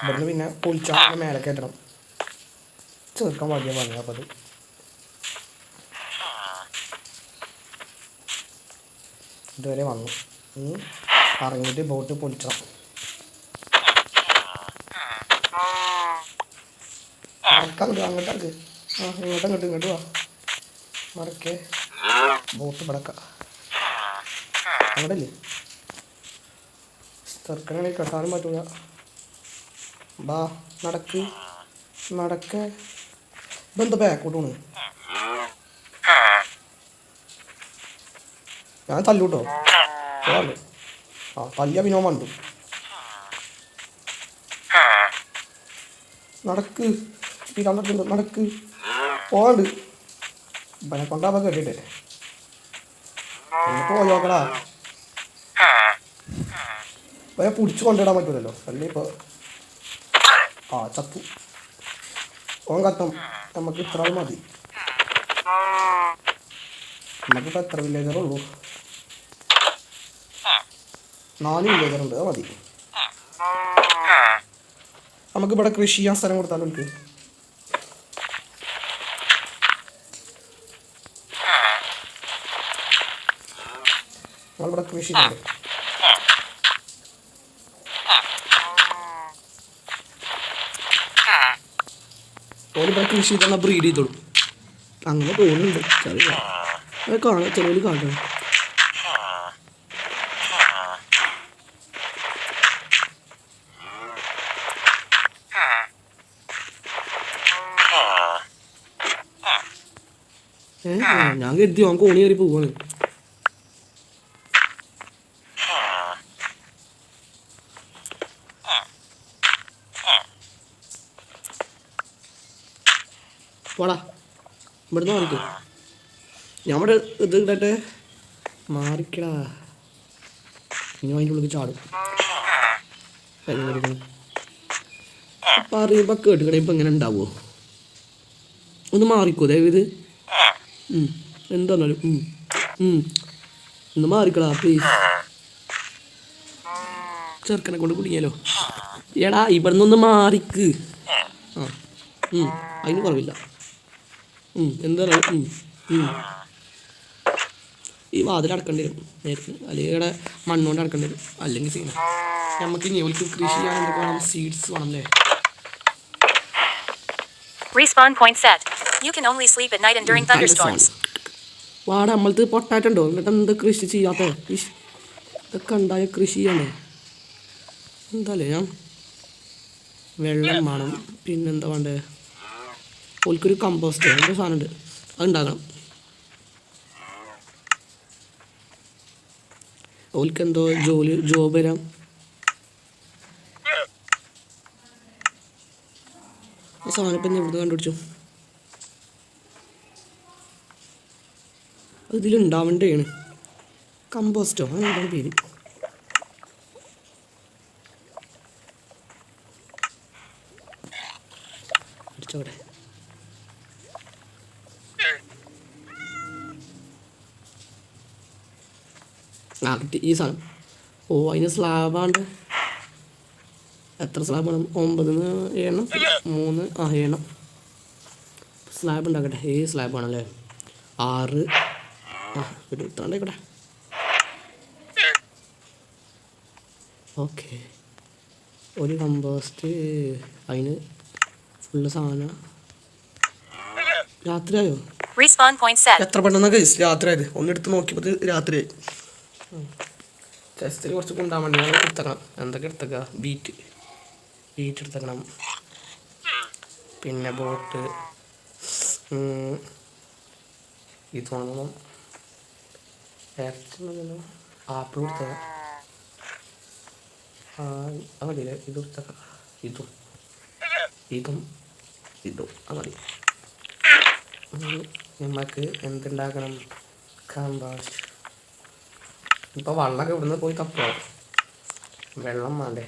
ഇവിടുന്ന് പിന്നെ പൊളിച്ചാൽ മേലെ കയറ്റണം. ചേർക്കാൻ ഭാഗ്യം പറഞ്ഞു. അപ്പം അത് ഇതുവരെ വന്നു. ഇറങ്ങിയിട്ട് ബോട്ട് പൊളിച്ചണം. മറക്കാൻ അങ്ങോട്ടേക്ക് ഇങ്ങോട്ട് വാ. മറക്കേ ബോട്ട് പടക്കാം അങ്ങോട്ടല്ലേ. ചെറുക്കനാണെങ്കിൽ കെട്ടാനും പറ്റൂല. ബാ നടക്ക് ഇതെന്താ ബാക്കോട്ട് പോണ്. ഞാൻ തല്ലൂട്ടോ. തല്ലിയ പിന്നെ വണ്ടു. നടക്ക് പോവാണ്ട്. ഇവനെ കൊണ്ടാകുമ്പോൾ കേട്ടിട്ടേ പോയി നോക്കടാ. ഇവനെ പിടിച്ച് കൊണ്ടിടാൻ പറ്റൂലല്ലോ. അല്ലേ ഇപ്പോൾ ചത്തു. ഓൻ കത്തും. നമുക്ക് ഇത്ര ആൾ മതി. നമുക്കിപ്പോൾ എത്ര വില്ലേജറുള്ളൂ? 4 വില്ലേജറുണ്ട്. അത് മതി. നമുക്കിവിടെ കൃഷി ചെയ്യാൻ സ്ഥലം കൊടുത്താലോ? എനിക്ക് നമ്മളിവിടെ കൃഷി ചെയ്യണ്ടേ? ഓലിവിടെ കൃഷി ചെയ്താൽ ബ്രീഡ് ചെയ്തോളൂ. അങ്ങനെ തോന്നുന്നുണ്ട്. അത് കാണാം, ചിലവർ കാണണം. ഞാൻ കരുതി അവൻ കോണി കയറി പോവാണ്. പോടാ ഇവിടുന്ന് മാറിക്കോ. ഞമ്മടെ ഇത് ഇടട്ടെ. മാറിക്കടാ. ഇനി അതിൻ്റെ ഉള്ളിൽ ചാടും. പറയുമ്പോൾ കേട്ടുകണേ ഇപ്പം എങ്ങനെ ഉണ്ടാവുമോ? ഒന്ന് മാറിക്കോ ദയവിത്. എന്താന്നാലും ഒന്ന് മാറിക്കടാ പ്ലീസ്. ചെറുക്കനെ കൊണ്ട് കുടുങ്ങിയാലോ. എടാ ഇവിടുന്ന് ഒന്ന് മാറിക്ക്. അതിന് കുറവില്ല. എന്താ ഈ വാതിൽ അടക്കേണ്ടി വരും നേരത്തെ. അല്ലെങ്കിൽ ഇവിടെ മണ്ണുകൊണ്ട് അടക്കേണ്ടി വരും. അല്ലെങ്കിൽ ചെയ്യണം. നമുക്ക് ഇനി ഒരിക്കൽ കൃഷി ചെയ്യാൻ എന്തൊക്കെ വേണം? സീഡ്സ് വേണം അല്ലേ? Respawn point set. You can only sleep at night and during thunderstorms. വാട നമ്മളത് പൊട്ടാറ്റുണ്ടോ? എന്നിട്ട് എന്താ കൃഷി ചെയ്യാത്ത? ഇതൊക്കെ ഉണ്ടായ കൃഷി ചെയ്യണ്ടേ? എന്താല്ലേ ഞാൻ വെള്ളം വേണം. പിന്നെന്താ വേണ്ടേ? ഓൽക്കൊരു കമ്പോസ്റ്റ് എന്തോ സാധനമുണ്ട്, അതുണ്ടാക്കണം. ഓൽക്കെന്തോ ജോബ് വരാം. ആ സാധനം ഇപ്പം ഇവിടുന്ന് കണ്ടുപിടിച്ചു. ഇതിലുണ്ടാവേണ്ടതാണ് കമ്പോസ്റ്റോ അങ്ങനെ പേര്. അടിച്ചോടെ. കിട്ടി ഈ സാധനം. അതിന് സ്ലാബാണ്ട്. എത്ര സ്ലാബ് വേണം? 9 എണ്ണം 3 7 സ്ലാബ് ഉണ്ടാക്കട്ടെ. സ്ലാബ് വേണമല്ലേ? 6 ഇട്ടാണ്ടേക്കട്ടെ. ഓക്കെ. ഒരു കമ്പോസ്റ്റ്. അതിന് ഫുള്ള് സാധനം. രാത്രിയായോ? എത്ര പെട്ടെന്നൊക്കെ രാത്രിയായത്. ഒന്നെടുത്ത് നോക്കിയപ്പോൾ രാത്രിയായി. ചെസ്റ്റിൽ കുറച്ച് കൊണ്ടാൻ വേണ്ടി ഞാൻ എടുത്തേക്കണം. എന്തൊക്കെ എടുത്തേക്കുക? ബീറ്റ് എടുത്തേക്കണം. പിന്നെ ബോട്ട് ഇത് വേണം. ആപ്പിൾ കൊടുത്തേക്കാം. മതിയില്ലേ? ഇത് കൊടുത്തേക്കാം. ഇതും മതി. നമുക്ക് എന്തുണ്ടാക്കണം? കമ്പോസ്റ്റ്. ഇപ്പോൾ വെള്ളമൊക്കെ ഇവിടുന്ന് പോയി തപ്പോ. വെള്ളം വേണ്ടേ?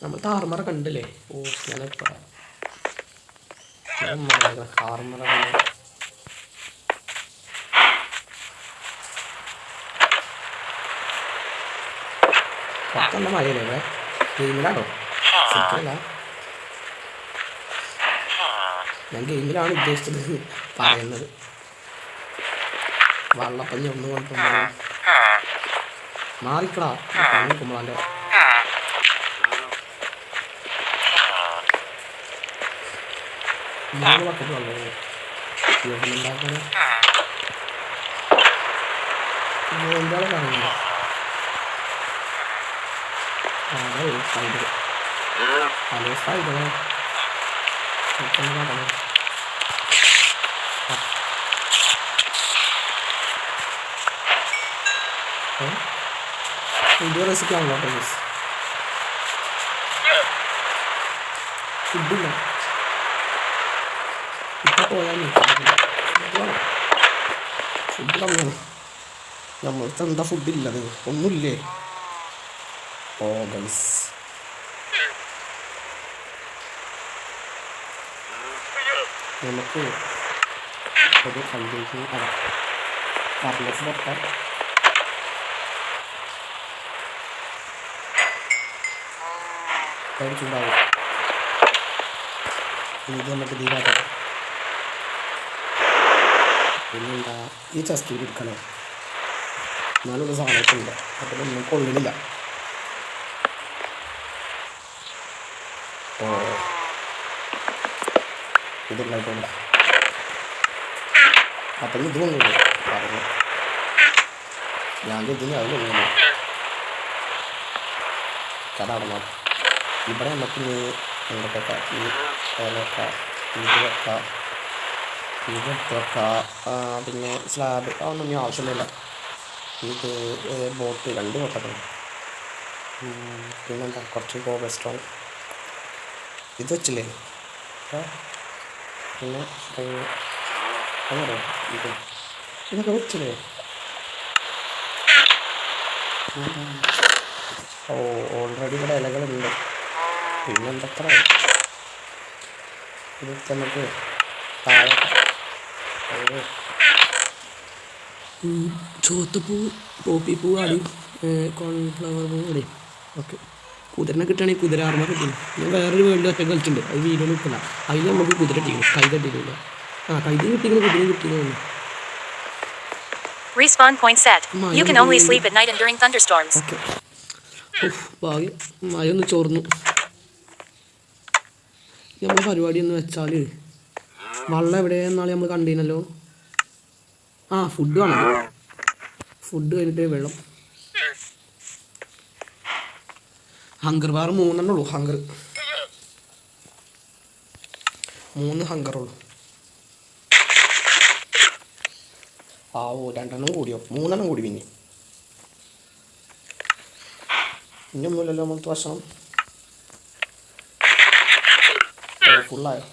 നമ്മൾ താറുമറ കണ്ടില്ലേ? ഞാനിപ്പോൾ താറുമറ പത്തൊന്നും മതിയല്ലേ? ഗെയിമിലാണോ? ശരിക്കല്ല, ഞാൻ ഗെയിമിലാണ് ഉദ്ദേശിച്ചത് പറയുന്നത്. വള്ളപ്പഞ്ഞി ഒന്ന് കൊണ്ടുപോകുമ്പോൾ മാറിക്കടാ കുമ്പളാൻ്റെ മൂന്ന് ബക്കറ്റ് വെള്ളം ഉണ്ടാക്കുന്നത് എന്താണ് പറയുന്നത്. ഹലോ സ്പൈഡർ വീഡിയോ റെസിപ്പി ആണല്ലോ പ്ലീസ്. ഫുഡില്ല ഇപ്പം പോയാൽ ഫുഡ് കമ്മിയാണ്. നമ്മൾക്ക് എന്താ ഫുഡില്ലത്, ഒന്നുമില്ലേ? ഓ ഗൈസ്, നമുക്ക് ഒരു കണ്ടിട്ട് ഫർണസ് വെക്കാം. ചൂടാവും. ഇത് നമുക്ക് തീരാക്കാം. പിന്നെന്താ ഈ ചെസ്റ്റ് എടുക്കണം. എന്നാലൊരു സാധനമൊക്കെ ഉണ്ട്, അപ്പോൾ ഒന്നും കൊള്ളില്ല. ഓ ഇതുണ്ടായിട്ടുണ്ട്. അപ്പം ഇത് കൊണ്ടില്ല പറഞ്ഞു. ഞാൻ ഇതിന് അത് കൊണ്ടില്ല. കഥ നടന്നു. ഇവിടെ നമുക്ക് എന്തൊക്കെ ഈ ഏലക്ക, ഇത് വെക്കാം, ഇത് വെക്കാം, പിന്നെ സ്ലാബ് അതൊന്നും ഇനി ആവശ്യമില്ല. ഇത് ബോട്ട് 2 ബോട്ടൊക്കെ. പിന്നെന്താ കുറച്ച് കോബൽ സ്റ്റോൺ ഇത് വെച്ചില്ലേ. പിന്നെ അങ്ങനെ ഇതൊക്കെ വെച്ചില്ലേ. ഓ ഓൾറെഡി ഇവിടെ ഇലകളുണ്ട്. പിന്നെന്തത്ര ഇതൊക്കെ നമുക്ക് താഴെ ചുവത്തപ്പൂ, പോപ്പിപ്പൂ ആടി, കോൺഫ്ലവർ പൂ ആടി. ഓക്കെ, കുതിരനെ കിട്ടുകയാണെങ്കിൽ കുതിര ആർമ കിട്ടും. ഞാൻ വേറൊരു വേൾഡ് ഒറ്റ കളിച്ചിട്ടുണ്ട്, അത് വീഡിയോ നിൽക്കില്ല. അതിൽ നമുക്ക് കുതിര കിട്ടിയിരുന്നു, കൈ തട്ടിയില്ല. കൈ കിട്ടിയിരുന്നു, കുതിര കിട്ടിയിരുന്നു. Respawn point set. You can only sleep at night and during thunderstorms. Okay, ഭാഗ്യം മഴ ഒന്ന് ചോർന്നു. നമ്മുടെ പരിപാടി എന്ന് വെച്ചാൽ വെള്ളം എവിടെയെന്നാണ് നമ്മൾ കണ്ടിരുന്നല്ലോ. ഫുഡ് വേണം. ഫുഡ് കഴിഞ്ഞിട്ട് വെള്ളം. ഹങ്കർ ബാർ 3 ഉള്ളൂ. 3 ഹങ്കറുള്ളൂ. 2 കൂടിയോ? 3 കൂടി. പിന്നെ ഒന്നുമില്ലല്ലോ നമ്മളത്തെ ഭക്ഷണം. ഫുള്ളായോ?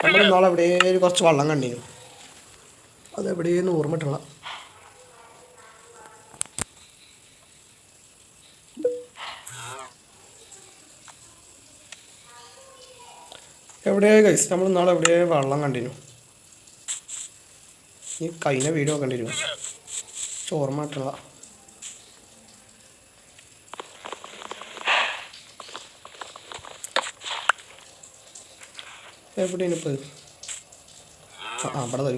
നമ്മൾ ഇന്നാളെ എവിടെ കുറച്ച് വെള്ളം കണ്ടിരുന്നു. അതെവിടെയെന്ന് ഓർമ്മ കിട്ടണം. എവിടെ ഗൈസ്, നമ്മൾ ഇന്നാളെ എവിടെ വെള്ളം കണ്ടിരുന്നു. ഈ കഴിഞ്ഞ വീഡിയോ കണ്ടിരുന്നു, ഓർമ്മ കിട്ടണ. എവിടെയാണ് ഇപ്പോൾ? ഇവിടെ ഒരു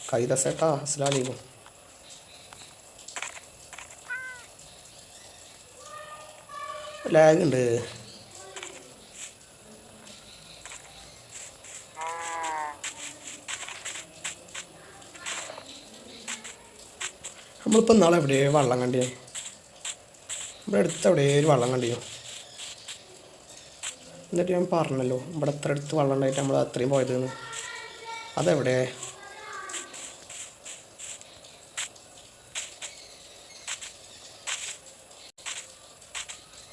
കൈത സേട്ടാ. അസ്സലാമലൈക്കും. ലാഗ് ഉണ്ട്. നമ്മളിപ്പോൾ നാളെ എവിടെ വെള്ളം കണ്ടിരുന്നു. ഇവിടെ അടുത്ത് എവിടെ ഒരു വെള്ളം കണ്ടിരുന്നു. എന്നിട്ട് ഞാൻ പറഞ്ഞല്ലോ ഇവിടെ എത്ര അടുത്ത് വെള്ളം ഉണ്ടായിട്ട് നമ്മൾ അത്രയും പോയതെന്ന്. അതെവിടെ?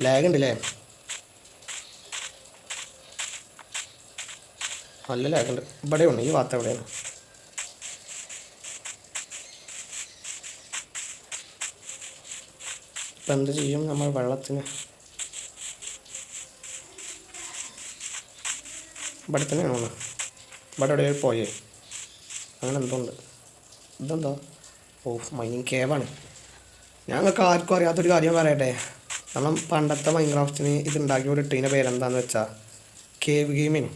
ലാഗ് ഉണ്ടല്ലേ? നല്ല ലാഗ് ഉണ്ട്. ഇവിടെയുണ്ട്. ഈ ഭാഗത്ത് എവിടെയാണ്? ഇപ്പം എന്ത് ചെയ്യും നമ്മൾ വെള്ളത്തിന്? ഇവിടെ തന്നെയാണ് ഒന്ന്. ഇവിടെ എവിടെ പോയേ അങ്ങനെ എന്തുണ്ട്. ഇതെന്താ? ഓ മൈനിങ് കേവാണ്. ഞങ്ങൾക്ക് ആർക്കും അറിയാത്തൊരു കാര്യം പറയട്ടെ. കാരണം പണ്ടത്തെ മൈൻക്രാഫ്റ്റിന് ഇതുണ്ടാക്കി ഒരു ഇട്ടതിൻ്റെ പേരെന്താണെന്ന് വെച്ചാൽ കേവ് ഗെയിമിന്.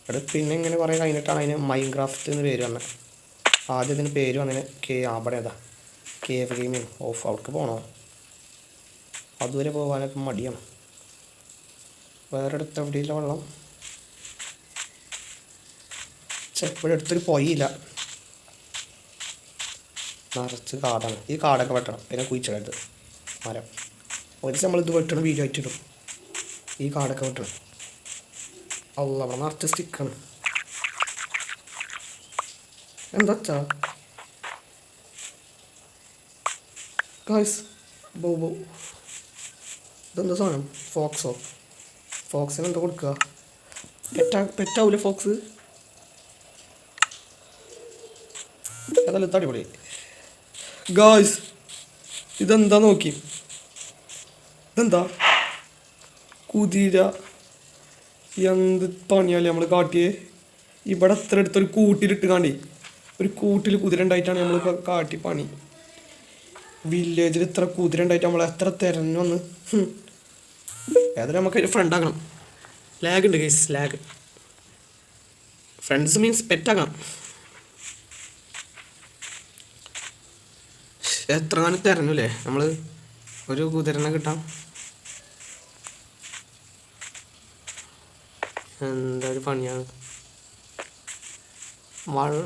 ഇവിടെ പിന്നെ ഇങ്ങനെ കുറേ കഴിഞ്ഞിട്ടാണ് അതിന് മൈൻക്രാഫ്റ്റ് എന്ന് പേര് വന്നത്. ആദ്യം ഇതിന് പേര് വന്നതിന് അവിടെ ഏതാ കേവ് ഗെയിമിന്. ഓഫ് അവിടേക്ക് പോകണോ? അതുവരെ പോകാനൊക്കെ മടിയാണ്. വേറെ അടുത്ത് എവിടെയില്ല വെള്ളം. ഇവിടെ അടുത്തൊരു പൊയ്യില്ല, നിറച്ച് കാടാണ്. ഈ കാടൊക്കെ വെട്ടണം, പിന്നെ കുഴിച്ചിടരുത് മരം. ഒരു ദിവസം നമ്മളിത് വെട്ടണം, വീഡിയോ ആയിട്ടിടും. ഈ കാടൊക്കെ വെട്ടണം. അല്ല അവിടെ നിറച്ച് സ്റ്റിക്കാണ്. എന്താ ഗായ്സ്? ബോ ഇതെന്താ സാധനം? ഫോക്സിന് എന്താ കൊടുക്കുക? പെറ്റാവൂലേ ഫോക്സ്? അതല്ല അടിപൊളി. ഗായ്സ് ഇതെന്താ നോക്കി? ഇതെന്താ? കുതിര. എന്ത് പണിയല്ലേ നമ്മൾ കാട്ടിയേ. ഇവിടെ എത്ര അടുത്തൊരു കൂട്ടിലിട്ട് കാണ്ടി, ഒരു കൂട്ടിൽ കുതിര ഉണ്ടായിട്ടാണ് നമ്മൾ കാട്ടി പണി. വില്ലേജിൽ ഇത്ര കുതിര ഉണ്ടായിട്ട് നമ്മൾ എത്ര തിരഞ്ഞു വന്ന്. ഏതായാലും നമുക്ക് ഫ്രണ്ട് ആക്കണം. ലാഗ് ഉണ്ട് ഗൈസ്, ലാഗ്. ഫ്രണ്ട്സ് മീൻസ് പെറ്റാക്കണം. എത്ര കാലം തിരഞ്ഞല്ലേ നമ്മൾ ഒരു കുതിരനെ കിട്ടാം. എന്താ ഒരു പണിയാണ്.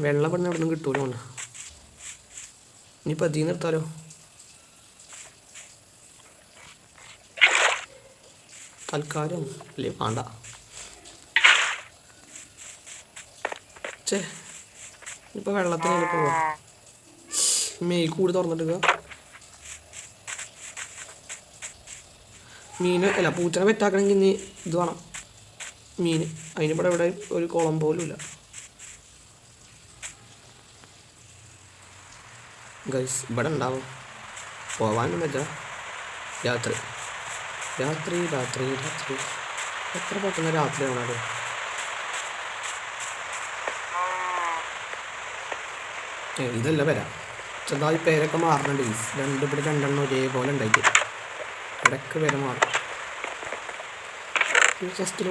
വെള്ളം പെടുന്ന എവിടെ നിന്നും കിട്ടൂല. ഇനിയിപ്പോൾ അതിൽ നിർത്താലോ. തൽക്കാലം അല്ലേ വേണ്ട. ഇപ്പോൾ വെള്ളത്തിന് പോവാ. മെയ് കൂടി തുറന്നിട്ടുക. മീന് അല്ല പൂച്ചനെ പെറ്റാക്കണമെങ്കിൽ ഇനി ഇത് വേണം, മീൻ. അതിനിവിടെ ഇവിടെ ഒരു കുളം പോലും ഇല്ല ഗൈസ്. ഇവിടെ ഉണ്ടാവും പോവാനും വെച്ചാൽ രാത്രി രാത്രി രാത്രി രാത്രി എത്ര പെട്ടെന്ന് രാത്രി ആണല്ലോ. ഇതല്ല വരാം. ചെറുതായി പേരൊക്കെ മാറുന്നുണ്ട് ഗൈസ്. ഇവിടെ രണ്ടെണ്ണം ഒരേപോലെ ഉണ്ടായിട്ട് ഇടയ്ക്ക് പേര് മാറും. Just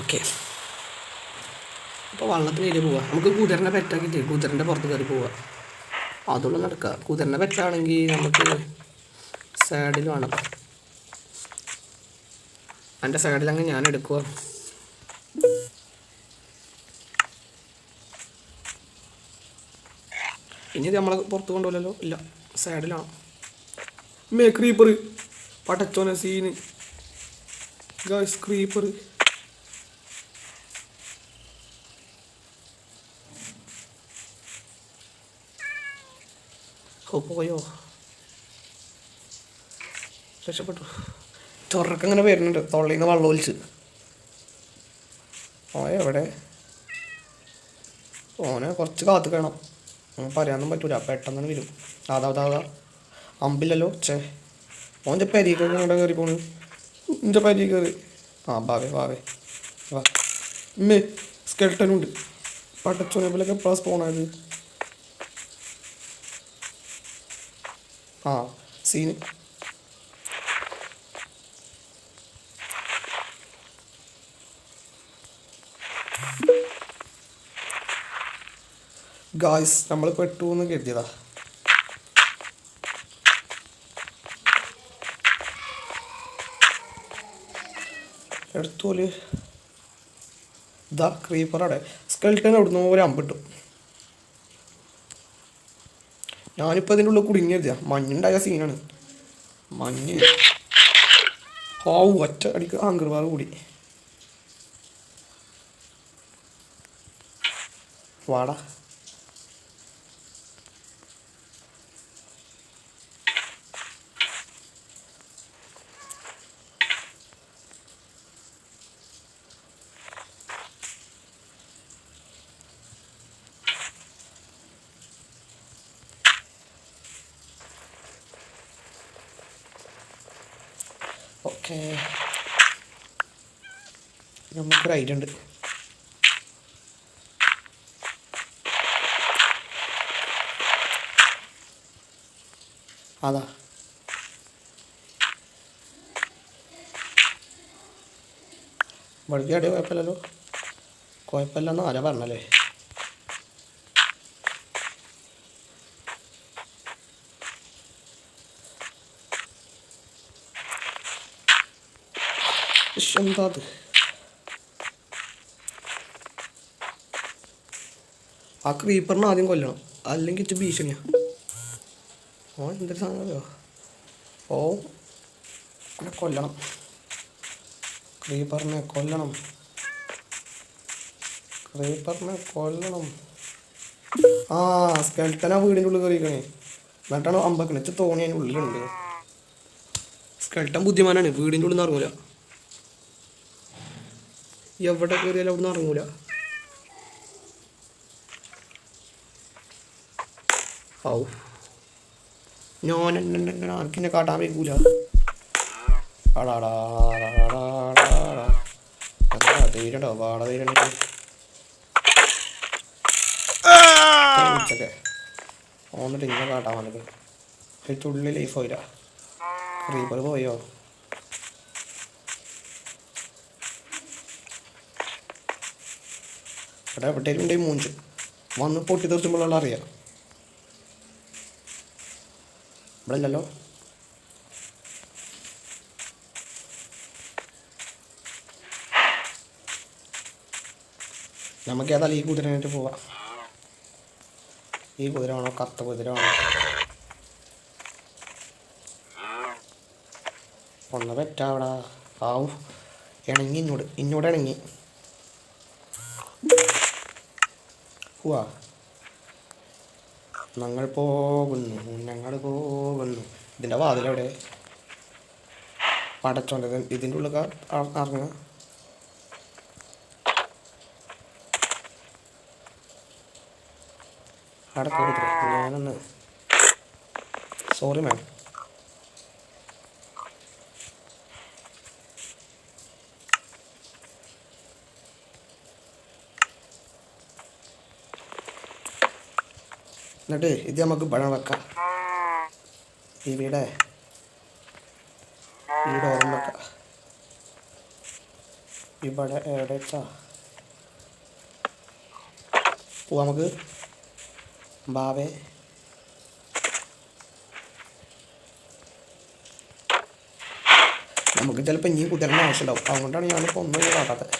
okay. അപ്പോൾ വള്ളത്തിന് കയറി പോവാം. നമുക്ക് കുതിരനെ പെറ്റാക്കിയിട്ട് കുതിരൻ്റെ പുറത്ത് കയറി പോവാം. അതുള്ള നടക്കുക. കുതിരനെ പെറ്റാണെങ്കിൽ നമുക്ക് സൈഡിൽ വേണം. എൻ്റെ സൈഡിലങ്ങ് ഞാൻ എടുക്കുക. ഇനി ഇത് നമ്മളെ പുറത്ത് കൊണ്ടുപോകലല്ലോ. ഇല്ല, സൈഡിലാണ്. ക്രീപ്പർ പടച്ചോനെ സീന് ഗൈസ്. ക്രീപ്പർ പോയോ? രക്ഷപ്പെട്ടു. ചൊറക്കങ്ങനെ വരുന്നുണ്ട് തൊള്ളിൽ നിന്ന് വെള്ളം ഒലിച്ച്. എവിടെ ഓനെ കുറച്ച് കാത്ത് കാണാം. പറയാനൊന്നും പറ്റൂല, പെട്ടെന്ന് വരും. അതാ അമ്പില്ലല്ലോ. ഓൻ്റെ പെരീക്കൊക്കെ ഇങ്ങോട്ട് കയറി പോണ്. എൻ്റെ പെരീ കയറി. ബാവേ വാ. സ്കെൽട്ടനുണ്ട്. പടച്ചോനപ്പിലൊക്കെ എപ്പോഴാണ് സ്പോണായത്? സീന്. ഗായ്സ് നമ്മൾ പെട്ടു എന്ന് കരുതിയതാ. എടുത്തോല് ഇതാ ക്രീപ്പറവിടെ. സ്കെൽട്ടൻ അവിടുന്ന് ഒരു അമ്പിട്ടു. ഞാനിപ്പോൾ അതിൻ്റെ ഉള്ളിൽ കുടുങ്ങിയതാ. മഞ്ഞുണ്ടായ സീനാണ്. മഞ്ഞ് ഒറ്റ അടിക്ക് ആങ്കർവാർ കൂടി. വാടാ. ഓക്കെ നമുക്കൊരു ഐഡിയ ഉണ്ട്. അതാ ഇവിടേക്ക് അടി കുഴപ്പമില്ലല്ലോ. കുഴപ്പമില്ലെന്ന് ആരാ പറഞ്ഞല്ലേ? എന്താ അത്? ആ ക്രീപ്പറിനെ ആദ്യം കൊല്ലണം, അല്ലെങ്കിൽ ഇച്ച് ഭീഷണിയാ. ഓ എന്തൊരു സാധനമല്ലോ. ഓ അവനെ കൊല്ലണം, ക്രീപ്പറിനെ കൊല്ലണം, ക്രീപ്പറിനെ കൊല്ലണം. ആ സ്കെൽട്ടനാ വീടിൻ്റെ ഉള്ളിൽ കയറിയിരിക്കണേ. എന്നിട്ടാണ് അമ്പക്കണേ. ഇച്ച് തോണി അതിൻ്റെ ഉള്ളിലുണ്ട്. സ്കെൽട്ടൻ ബുദ്ധിമാനാണ്, വീടിൻ്റെ ഉള്ളിൽ നിന്ന് ഇറങ്ങൂല. എവിടെ കയറിയാലും അവിടെ നിന്ന് ഇറങ്ങൂല. ഔ ഞാൻ ആർക്കിന്നെ കാട്ടാൻ വയ്ക്കൂല. തീരണ്ടോ വാട തീരണ്ടോ ഉച്ചക്കെ ഓന്നിട്ട് ഇങ്ങനെ കാട്ടാൻ വന്നത്. ഒരു തുള്ളി ലൈഫ് പോയില്ല. ക്രീപ്പർ പോയോ? ഇവിടെ എവിടെയും ഉണ്ട് മൂഞ്ച്. വന്ന് പൊട്ടി തീർച്ചുമ്പോഴുള്ള അറിയാം. ഇവിടെ ഇല്ലല്ലോ. നമുക്ക് ഏതായാലും ഈ കുതിരനായിട്ട് പോവാം. ഈ കുതിര വേണോ കറുത്ത കുതിര വേണോ? ഒന്ന് പെറ്റാവിടാ. ആവും ഇണങ്ങി ഇന്നോട് ഇണങ്ങി പോവാ. ഞങ്ങൾ പോകുന്നു. ഇതിൻ്റെ വാതിലെവിടെ? പടച്ചോണ്ടത് ഇതിൻ്റെ ഉള്ളിൽ ഇറങ്ങുക. അടക്കരുത്, ഞാനൊന്ന് സോറി മാം. എന്നിട്ട് ഇത് നമുക്ക് ഇവിടെ വെക്കാം. ഇവിടെ ഈ ഡോറും വെക്കാം. ഇവിടെ എവിടെ വെച്ചാ പോവാ നമുക്ക്. ബാവേ നമുക്ക് ചിലപ്പോൾ ഇനി കുതിരേണ്ട ആവശ്യമുണ്ടാവും. അതുകൊണ്ടാണ് ഞാനിപ്പോൾ ഒന്നും കാട്ടാത്തത്.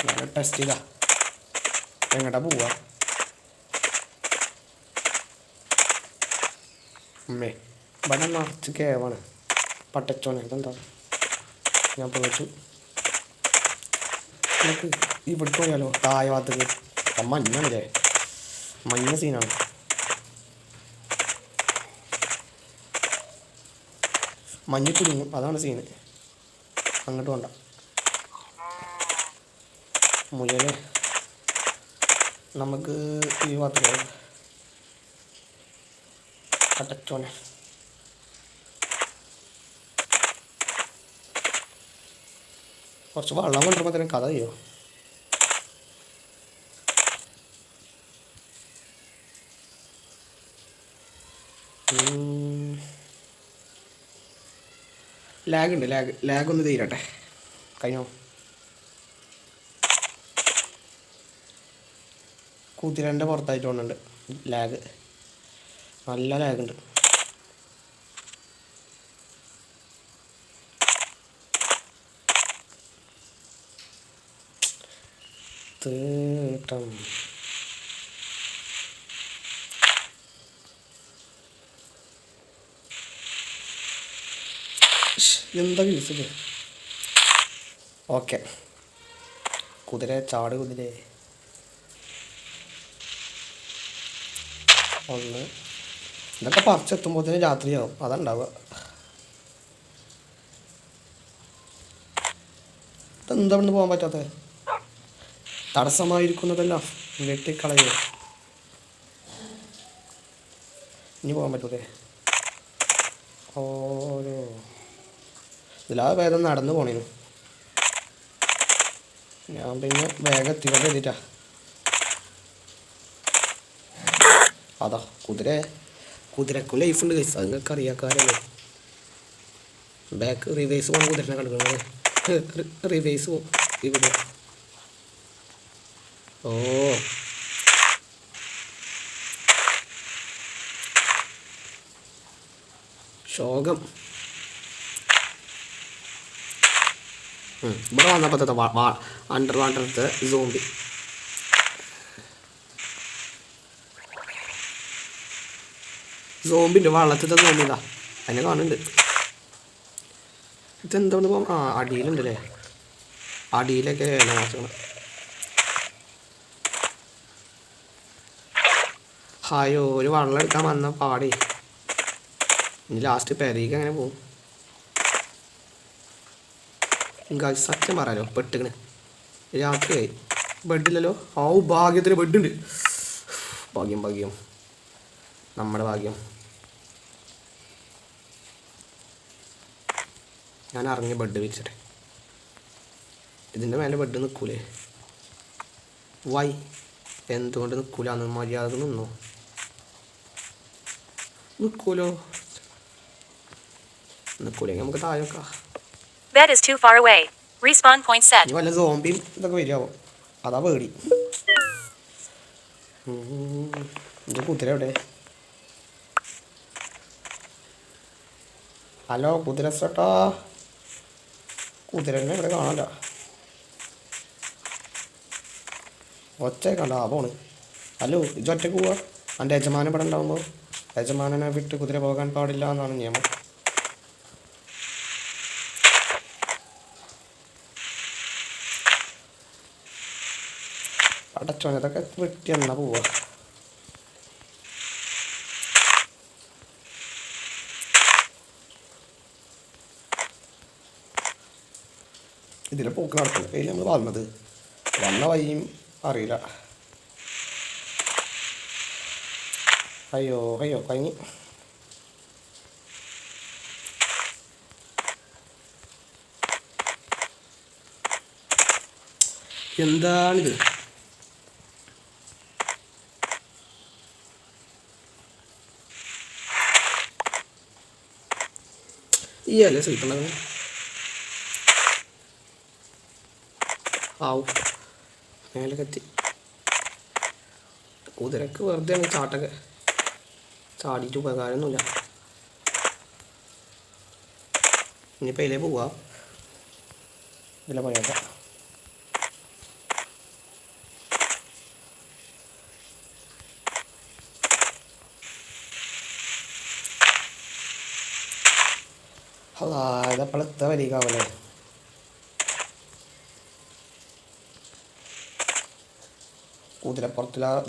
ഞാൻ ടെസ്റ്റ് ചെയ്താ എങ്ങോട്ടാ പോവാ? അമ്മേ ഇവിടെ നിറച്ച് കേവാണ്. പട്ടച്ചോനെ ഇതെന്താ? ഞാൻ പോയിട്ടു നമുക്ക് ഇവിടെ പോയാലോ? താഴെ ഭാഗത്തേക്ക്. അപ്പം മഞ്ഞാണല്ലേ, മഞ്ഞ സീനാണ്. മഞ്ഞ് കുടുങ്ങും, അതാണ് സീന്. അങ്ങോട്ട് വേണ്ട മുയലേ. നമുക്ക് ഈ ഭാഗത്തേക്ക് പട്ടച്ചോനെ. കുറച്ച് വെള്ളം കൊണ്ടുവരുമ്പോൾ തന്നെ കഥ ചെയ്യോ? ലാഗ് ഉണ്ട്, ലാഗ് ഒന്ന് തീരട്ടെ. കഴിഞ്ഞോ? കുതിരൻ്റെ പുറത്തായിട്ട് കൊണ്ടുണ്ട് ലാഗ്, നല്ല ലാഗുണ്ട്. തീട്ടം എന്താ യൂസ്? ഓക്കെ കുതിര ചാട് കുതിര. ഒന്ന് ഇതൊക്കെ പറിച്ചെത്തുമ്പോഴത്തേന് രാത്രിയാവും, അതുണ്ടാവുക. ഇതെന്താ ഇവിടുന്ന് പോകാൻ പറ്റാത്തത്? തടസ്സമായിരിക്കുന്നതെല്ലാം വെട്ടിക്കളയോ. ഇനി പോകാൻ പറ്റൂലേ? ഓരോ ഇതിലാ വേഗം നടന്നു പോണേനു. ഞാൻ പിന്നെ വേഗം എത്തിക്കൊണ്ട് എഴുതിട്ടാ. അതാ കുതിരക്കും ലൈഫുണ്ട് കൈസ്, അത് നിങ്ങൾക്ക് അറിയാക്കാരല്ലേ. ബാക്ക് റിവേഴ്സ് പോകണം കുതിരനെ കിടക്കുന്നത്. റിവേഴ്സ് പോകും ഇവിടെ. ഓ ശോകം. ഇവിടെ വന്നപ്പോഴത്തെ അണ്ടർ വാട്ടറത്തെ സോംബി. സോംബിൻ്റെ വള്ളത്തിൻ്റെ സോംബിതാ അതിനെ കാണുന്നുണ്ട്. ഇതെന്താണ് പോകാം? അടിയിലുണ്ടല്ലേ, അടിയിലൊക്കെ നോക്കണം. ഹായോ ഒരു വെള്ളം എടുക്കാൻ വന്ന പാടേ. ഇനി ലാസ്റ്റ് പെരയ്ക്ക് അങ്ങനെ പോകും. സത്യം പറയാലോ പെട്ടിക്കണ്. രാത്രിയായി, ബെഡില്ലല്ലോ. ഭാഗ്യത്തിന് ബെഡുണ്ട്. ഭാഗ്യം നമ്മുടെ ഭാഗ്യം. ഞാൻ ഇറങ്ങിയ ബെഡ് വെച്ചിട്ട് ഇതിൻ്റെ മേലെ ബെഡ് നിൽക്കൂലേ? എന്തുകൊണ്ട് നിൽക്കൂലെന്ന് മര്യാദ നിന്നോ? നിൽക്കൂലെങ്കിൽ നമുക്ക് താഴെ വെക്കാം. Bed is too far away. Respawn point set. ഇനി വല്ല സോംബിയും ഇതൊക്കെ വരികയാവോ? അതാ പേടി. എൻ്റെ കുതിര എവിടെ? ഹലോ കുതിര ചേട്ടാ, കുതിരനെ ഇവിടെ കാണാല്ല. ഒറ്റ പോണ്. ഹലോ ഇത് ഒറ്റക്ക് പോവാ? എൻ്റെ യജമാനൻ ഇവിടെ ഉണ്ടാകുമ്പോൾ യജമാനനെ വിട്ട് കുതിര പോകാൻ പാടില്ല എന്നാണ് നിയമം. അടച്ചോനതൊക്കെ വെട്ടി എന്നാ പോവാ. ഇതിലെ പോക്ക് നടക്കില്ല. കയ്യിൽ നമ്മൾ വന്നത് വന്ന വഴിയും അറിയില്ല. അയ്യോ കഴിഞ്ഞു. എന്താണിത്? ഈ അല്ലേ സീറ്റുണ്ടാകുന്നത്? മേലെ കത്തി. കുതിരക്ക് വെറുതെ അങ്ങ് ചാട്ടൊക്കെ ചാടിയിട്ട് ഉപകാരമൊന്നുമില്ല. ഇനിയിപ്പോൾ ഇതിലേ പോവാ. ഇതിലെ പറയാത്ത ഇതപ്പോഴത്തെ വരികാവല്ലേ.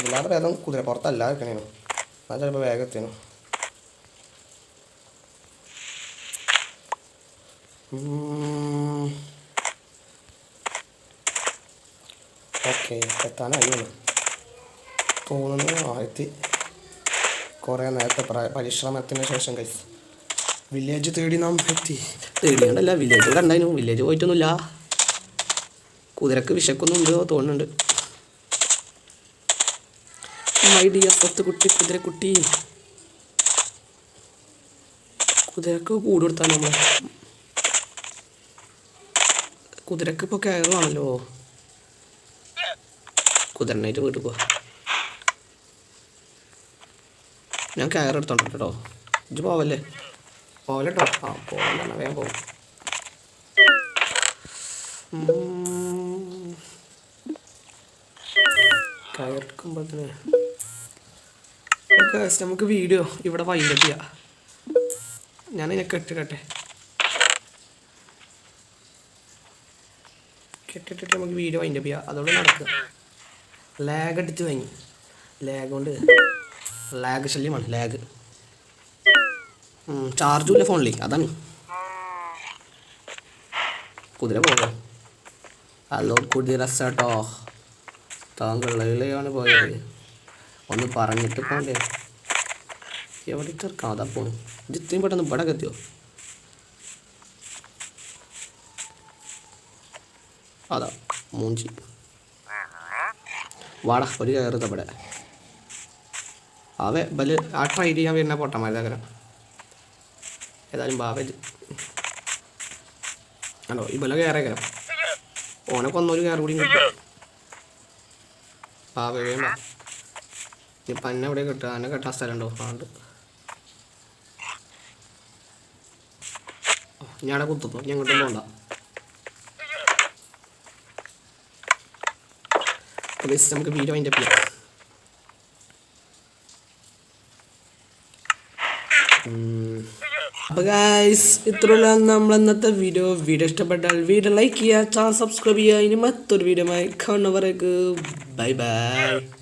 ഇതിലാതെ വേഗം കുതിരപ്പുറത്തല്ല വെക്കണേനു. ഞാൻ ചിലപ്പോൾ വേഗം എത്തിനു. ഓക്കെ എത്താനായി തോന്നുന്നു. എത്തി. കുറേ നേരത്തെ പരിശ്രമത്തിന് ശേഷം കഴിച്ചു വില്ലേജ് തേടി നാം എത്തി. തേടിയാണ്ടല്ല, വില്ലേജ് ഇവിടെ ഉണ്ടായിരുന്നു. വില്ലേജ് പോയിട്ടൊന്നുമില്ല. കുതിരക്ക് വിശക്കൊന്നുമുണ്ടോ തോന്നുന്നുണ്ട്. കുതിരക്കുട്ടി കുതിരക്ക് കൂട് കൊടുത്താൽ നമ്മൾ കുതിരക്ക് ഇപ്പോൾ കയറുവാണല്ലോ. കുതിരനായിട്ട് വീട്ടിൽ പോവാ. ഞാൻ കയറെടുത്തോണ്ട് കേട്ടോ. ഇത് പോവല്ലേ കേട്ടോ. പോകാൻ വേഗം പോകും. കയറുമ്പോഴത്തേന് നമുക്ക് വീഡിയോ ഇവിടെ വൈൻഡപ്പ് ചെയ്യാം. ഞാനിങ്ങനെ കെട്ടിട്ട് നമുക്ക് വീഡിയോ വൈൻഡപ്പ് ചെയ്യാം. അതോടെ നടക്കുക. ലാഗ് അടിച്ച് വാങ്ങി. ലാഗ് ശല്യമാണ്. ലാഗ് ചാർജും ഇല്ല ഫോണിൽ. അതാണ്. കുതിര പോകാം. ഹലോ കുതിര ചേട്ടോ, താങ്കൾ എവിടെയാണ് പോയത്? ഒന്ന് പറഞ്ഞിട്ട് പോണ്ടേ? എവിടെ ചെറുക്കാം അതാ പോണു ഇത്രയും പെട്ടെന്ന് ഇവിടെ എത്തിയോ അതാ മൂഞ്ചി വാടാ ഒരു കയറുന്ന ഇവിടെ ബല് ആ ട്രൈ ചെയ്യാൻ വരുന്ന പൊട്ടന്മാരകരം ഏതായാലും ബാബല് ആണോ ഈ ബല കയറേക്കരം ഓനെ കൊന്നൊരു കയറ് കൂടി കിട്ടും ബാബ വേണ്ട ഇപ്പം എന്നെ എവിടെ കിട്ടുക എന്നെ കെട്ടാൻ സ്ഥലമുണ്ടോ അതുകൊണ്ട് ഞാനെ കുത്തുന്നു ഞങ്ങോട്ടും പോകണ്ട നമുക്ക് വീഡിയോ അതിൻ്റെ ചെയ്യാം അപ്പോൾ ഗൈസ് ഇത്രയുള്ള നമ്മൾ ഇന്നത്തെ വീഡിയോ ഇഷ്ടപ്പെട്ടാൽ വീഡിയോ ലൈക്ക് ചെയ്യുക ചാനൽ സബ്സ്ക്രൈബ് ചെയ്യുക ഇനി മറ്റൊരു വീഡിയോ കാണുന്നവരേക്ക് ബൈ ബൈ